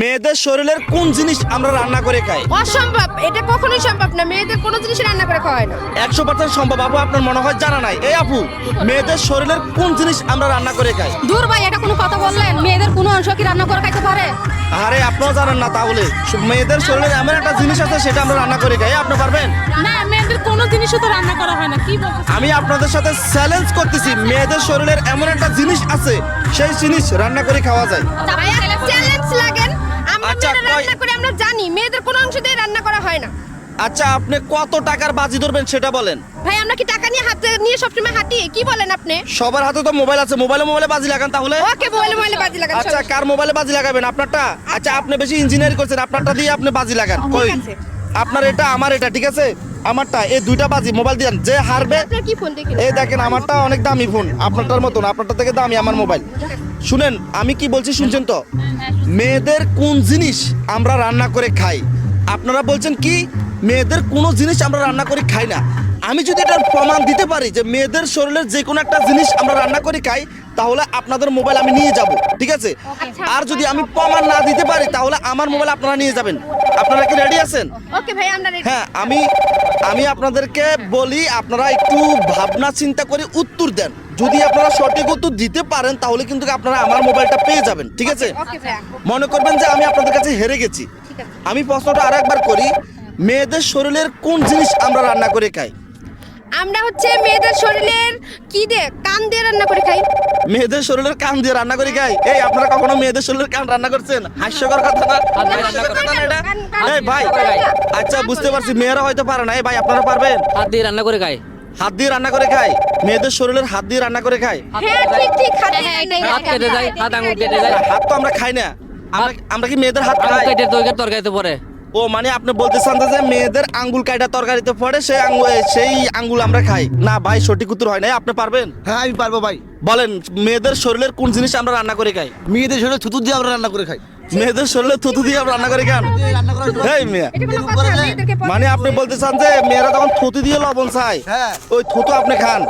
মেয়েদের শরীরের কোন জিনিস আমরা রান্না করে খাই? অসম্ভব, এটা কখনোই সম্ভব না। মেয়েদের কোনো জিনিস রান্না করে খাওয়া হয় না। 100% সম্ভব। আপু আপনার মনে হয় জানা নাই। এই আপু, মেয়েদের শরীরের কোন জিনিস আমরা রান্না করে খাই? দূর ভাই, এটা কোনো কথা বললেন? মেয়েদের কোনো অংশ কি রান্না করে খাইতে পারে? আরে আপনিও জানেন না তাহলে? মেয়েদের শরীরের এমন একটা জিনিস আছে সেটা আমরা রান্না করে খাই। আপনি পারবেন? না, মেয়েদের কোনো জিনিসও তো রান্না করা হয় না। কি বলছেন? আমি আপনাদের সাথে চ্যালেঞ্জ করতেছি, মেয়েদের শরীরের এমন একটা জিনিস আছে সেই জিনিস রান্না করে খাওয়া যায়। চ্যালেঞ্জ লাগেন, আমরা আচ্ছা, মেয়েরা রান্না করে আমরা জানি মেয়েদের কোনো অংশ দিয়ে রান্না করা হয় না। আচ্ছা, আপনি কত টাকার বাজি ধরবেন সেটা বলেন। ভাই আমরা কি টাকা নিয়ে হাতে নিয়ে সবসময় হাঁটি? কি বলেন আপনি? সবার হাতে তো মোবাইল আছে, মোবাইলে বাজি লাগান তাহলে। ওকে, মোবাইলে বাজি লাগান। আচ্ছা, কার মোবাইলে বাজি লাগাবেন? আপনারটা? আচ্ছা, আপনি বেশি ইঞ্জিনিয়ারিং করছেন, আপনারটা দিয়ে আপনি বাজি লাগান। কই আছে। আপনার এটা, আমার এটা, ঠিক আছে? আমারটা, এই দুইটা বাজি মোবাইল দিয়ে যে হারবে। আপনার কি ফোন দেখেন? এই দেখেন, আমারটা অনেক দামি ফোন, আপনারটার মতন, আপনারটা থেকে দামি আমার মোবাইল। শুনেন আমি কি বলছি, শুনছেন তো? মেয়েদের কোন জিনিস আমরা রান্না করে খাই? আপনারা বলছেন কি মেয়েদের কোনো জিনিস আমরা রান্না করে খাই না। আমি যদি এটার প্রমাণ দিতে পারি যে মেয়েদের শরীরের যে কোনো একটা জিনিস আমরা রান্না করে খাই, তাহলে আপনাদের মোবাইল আমি নিয়ে যাব, ঠিক আছে? আর যদি আমি প্রমাণ না দিতে পারি তাহলে আমার মোবাইল আপনারা নিয়ে যাবেন। আপনারা কি রেডি আছেন? ওকে ভাই, আমরা ready। হ্যাঁ, আমি আপনাদেরকে বলি, আপনারা একটু ভাবনা চিন্তা করে উত্তর দেন। যদি আপনারা সঠিক উত্তর দিতে পারেন তাহলে কিন্তু আপনারা আমার মোবাইলটা পেয়ে যাবেন, ঠিক আছে? ওকে ভাই। মনে করবেন যে আমি আপনাদের কাছে হেরে গেছি। ঠিক আছে। আমি প্রশ্নটা আরেকবার করি, মেয়েদের শরীরের কোন জিনিস আমরা রান্না করে খাই? আমরা হচ্ছে মেয়েদের শরীরের কি দিয়ে, কান দিয়ে রান্না করে খাই। মেয়েদের শরীরের কান দিয়ে রান্না করে খাই? এই আপনারা কখনো মেয়েদের শরীরের কান রান্না করছেন? হাস্যকর কথা না? হাস্যকর কথা না এটা? এই ভাই, আচ্ছা বুঝতে পারছি মেয়েরা হয়তো পারে না। এই ভাই, আপনারা পারবেন? হাত দিয়ে রান্না করে খায়। হাত দিয়ে রান্না করে খায়? মেয়েদের শরীরের হাত দিয়ে রান্না করে খায়? হ্যাঁ ঠিক হাত দিয়ে হাত কেটে যায়, হাত আঙুল কেটে যায়। হাত তো আমরা খাই না। আমরা কি মেয়েদের হাত আঙুল খাই? কেটে তরকারিতে পড়ে। ও মানে আপনি বলতেছেন যে মেয়েদের আঙ্গুল কাটা তরকারিতে পড়ে, সেই আঙ্গুল আমরা খাই না? ভাই সঠিক উত্তর হয় না। আপনি পারবেন? হ্যাঁ আমি পারবো ভাই। বলেন, মেয়েদের শরীরের কোন জিনিস আমরা রান্না করে খাই? মেয়েদের শরীরে থুতু দিয়ে আমরা রান্না করে খাই। মেয়েদের শরীরে থুতু দিয়ে আমরা রান্না করে খান? রান্না করার সময় এই মেয়ে, এটা কোনো কথা? মেয়েদেরকে মানে আপনি বলতেছেন যে মেয়েরা তখন থুতু দিয়ে লবণ চায়, হ্যাঁ। ওই থুতু আপনি খান?